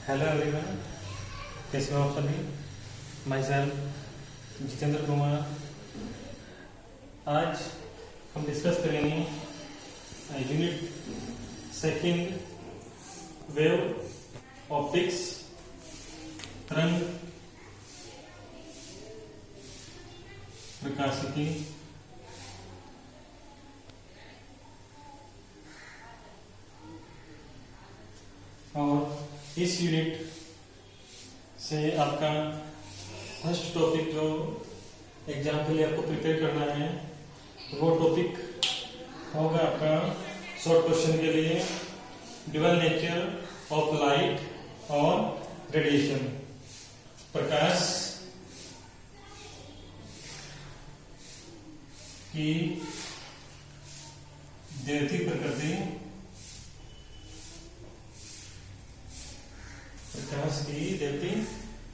Hello everyone, कैसे हो आप सभी। My self Jitendra Kumar. आज हम डिस्कस करेंगे यूनिट सेकंड, वेव ऑप्टिक्स, तरंग प्रकाशिकी। और इस यूनिट से आपका फर्स्ट टॉपिक जो एग्जाम के लिए आपको प्रिपेयर करना है वो टॉपिक होगा आपका शॉर्ट क्वेश्चन के लिए ड्यूअल नेचर ऑफ लाइट और रेडिएशन। प्रकाश की द्वैती प्रकृति, प्रकाश की द्वैती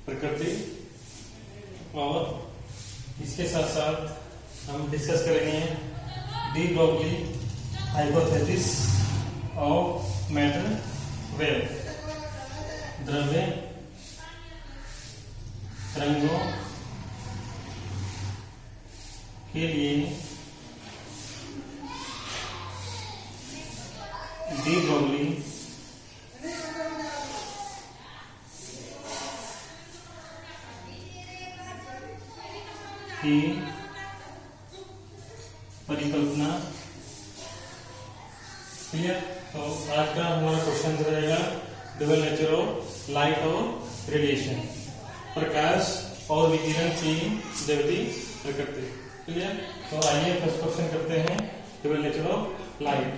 प्रकृति, और इसके साथ साथ हम डिस्कस करेंगे de Broglie hypothesis of matter wave, द्रव्य तरंगों के लिए डी ब्रॉगली की परिकल्पना। क्लियर। तो आज का हमारा क्वेश्चन रहेगा ड्यूअल नेचर ऑफ लाइट और रेडिएशन, प्रकाश और विकिरण की द्वैती प्रकृति। क्लियर। तो आइए फर्स्ट क्वेश्चन करते हैं ड्यूअल नेचर ऑफ लाइट।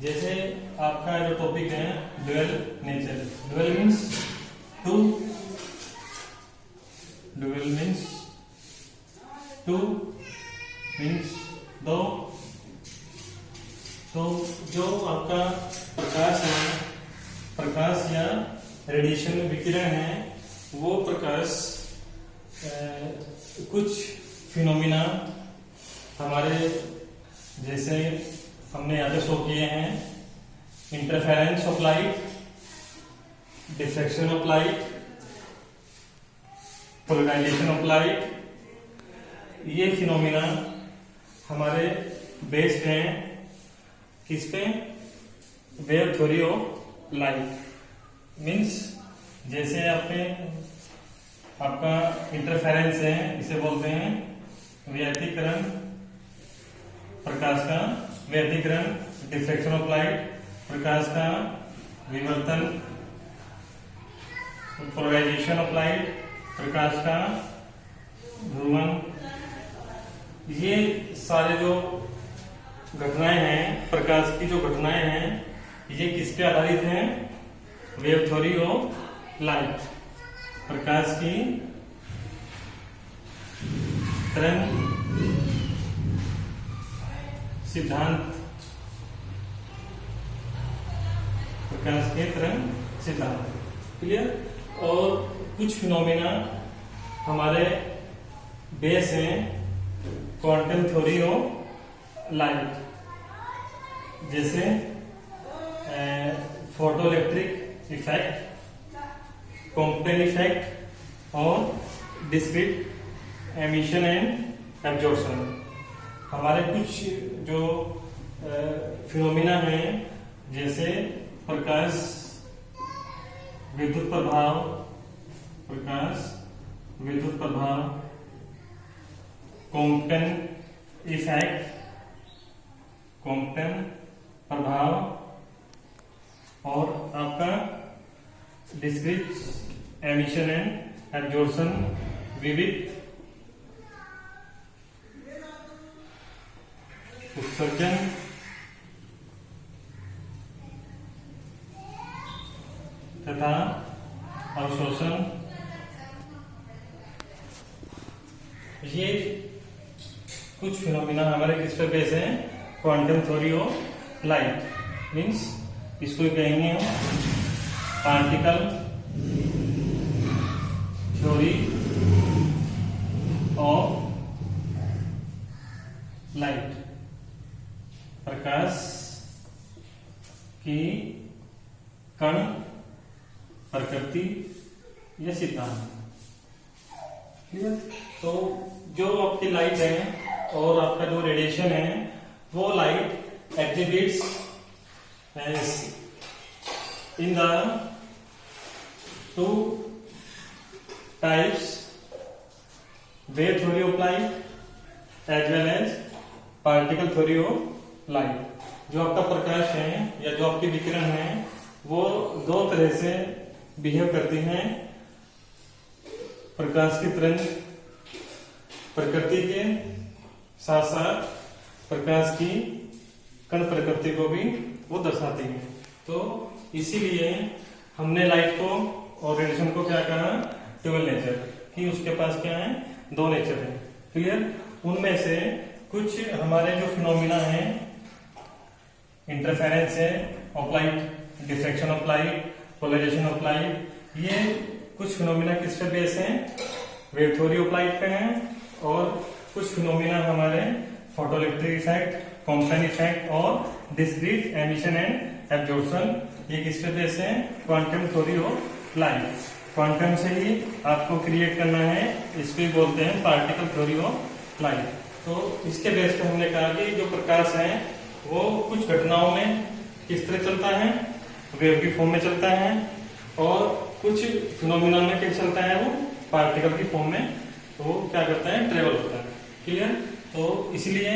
जैसे आपका जो टॉपिक है dual nature, dual means two, dual means two means दो। तो जो आपका प्रकाश है, प्रकाश या रेडिएशन विकिरण है, वो प्रकाश कुछ फिनोमिना हमारे जैसे हमने यहाँ पे शो किए हैं, interference of light, diffraction of light, polarization of light, ये फिनोमिना हमारे बेस्ड हैं किस पे? Wave theory of light. Means जैसे आपका इंटरफेरेंस है, इसे बोलते हैं व्यतिकरण, प्रकाश का व्यतिकरण, डिफ्रैक्शन ऑफ लाइट, प्रकाश का विवर्तन, पोलराइजेशन ऑफ लाइट, प्रकाश का ध्रुवन। ये सारे जो घटनाएं हैं, प्रकाश की जो घटनाएं हैं, ये किस पे आधारित हैं? वेव थ्योरी ऑफ लाइट, प्रकाश की तरंग सिद्धांत, प्रकाश के तरंग सिद्धांत। क्लियर। और कुछ फिनोमेना हमारे बेस हैं क्वांटम थ्योरी ऑफ लाइट, जैसे फोटोइलेक्ट्रिक इफेक्ट, कॉम्पटन इफेक्ट और डिस्क्रीट एमिशन एंड एब्जॉर्प्शन। हमारे कुछ जो फिनोमिना हैं, जैसे प्रकाश विद्युत प्रभाव, प्रकाश विद्युत प्रभाव, कॉम्पटन इफेक्ट, कॉम्पटन प्रभाव, और आपका डिस्क्रीट एमिशन एंड एब्जॉर्प्शन, विविध उत्सर्जन तथा अवशोषण। ये कुछ फिनोमिना हमारे किस पे बेस हैं? Quantum theory of light. Means इसको कहेंगे हम पार्टिकल थ्योरी ऑफ लाइट, प्रकाश की कण प्रकृति या सिद्धांत। क्लियर? तो जो आपकी लाइट है और आपका जो रेडिएशन है वो light exhibits in the two types wave theory of light as well as particle theory of light. जो आपका प्रकाश है या जो आपकी विकिरण है वो दो तरह से बिहेव करती हैं। प्रकाश की तरंग प्रकृति के साथ साथ प्रकाश की कण प्रकृति को भी वो दर्शाती है। तो इसीलिए हमने लाइट को और रेडिएशन को क्या कहा, ड्यूअल नेचर, कि उसके पास क्या है, दो नेचर है। क्लियर? उनमें से कुछ हमारे जो फिनोमिना है, इंटरफेरेंस है of light, diffraction of light, polarization of light, ये कुछ फिनोमिना किस पे बेस हैं, वेव थ्योरी ऑफ लाइट पे हैं। और कुछ फिनोमिना हमारे फोटोइलेक्ट्रिक इफेक्ट, कॉम्पन इफेक्ट और डिस्क्रीट एमिशन एंड एब्जॉर्प्शन, ये किस पे बेस है, quantum theory of light. Quantum से ही आपको क्रिएट करना है, इसको ही बोलते हैं पार्टिकल थ्योरी ऑफ लाइट। तो इसके बेस पे हमने कहा कि जो प्रकाश है वो कुछ घटनाओं में किस तरह चलता है, वेव की फॉर्म में चलता है, और कुछ फिनोमिना में क्या चलता है, वो पार्टिकल की फॉर्म में तो क्या करता है, ट्रेवल होता है। क्लियर? तो इसलिए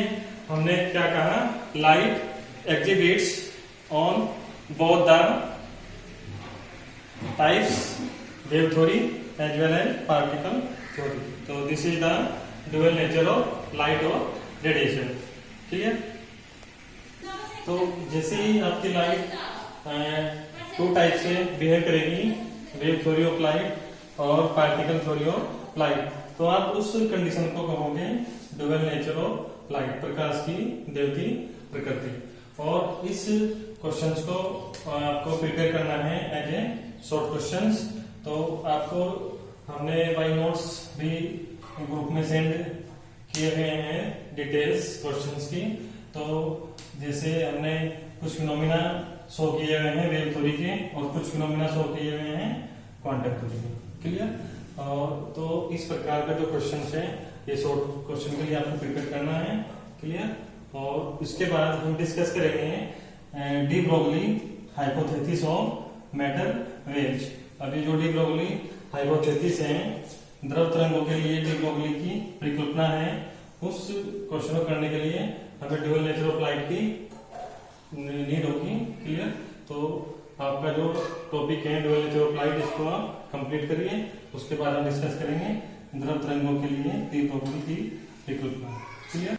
हमने क्या कहा, light exhibits on both the types wave theory as well as particle theory. तो this is the dual nature of light और रेडिएशन। क्लियर? तो जैसे ही आपकी लाइट टू टाइप से बिहेव करेगी, वेव थ्योरी ऑफ लाइट और पार्टिकल थ्योरी ऑफ लाइट, तो आप उस कंडीशन को कहोगे ड्यूअल नेचर ऑफ लाइट, प्रकाश की देवती प्रकृति। और इस क्वेश्चंस को आपको प्रिपेयर करना है एज ए शॉर्ट क्वेश्चंस। तो आपको हमने बाय नोट्स भी ग्रुप में सेंड किए हुए हैं डिटेल्स क्वेश्चंस की। तो जैसे हमने कुछ फिनोमिना शो किए हुए हैं वेव थ्योरी के और कुछ फिनोमिना शो किए हुए हैं क्वांटम थ्योरी के। क्लियर? और तो इस प्रकार का जो क्वेश्चन है ये शॉर्ट क्वेश्चन के लिए आपको प्रिपेयर करना है। क्लियर? और इसके बाद हम डिस्कस करेंगे de Broglie hypothesis of matter waves. अभी जो डी ब्रोगली हाइपोथेसिस है, द्रव तरंगों के लिए डी ब्रोगली की परिकल्पना है, उस क्वेश्चन को करने के लिए हमें ड्यूअल नेचर ऑफ लाइट की नीड होगी। क्लियर? तो आपका जो टॉपिक है ड्यूअल नेचर ऑफ लाइट, इसको आप कंप्लीट करिए। उसके बाद हम डिस्कस करेंगे द्रव तरंगों के लिए डी ब्रोगली की परिकल्पना। क्लियर?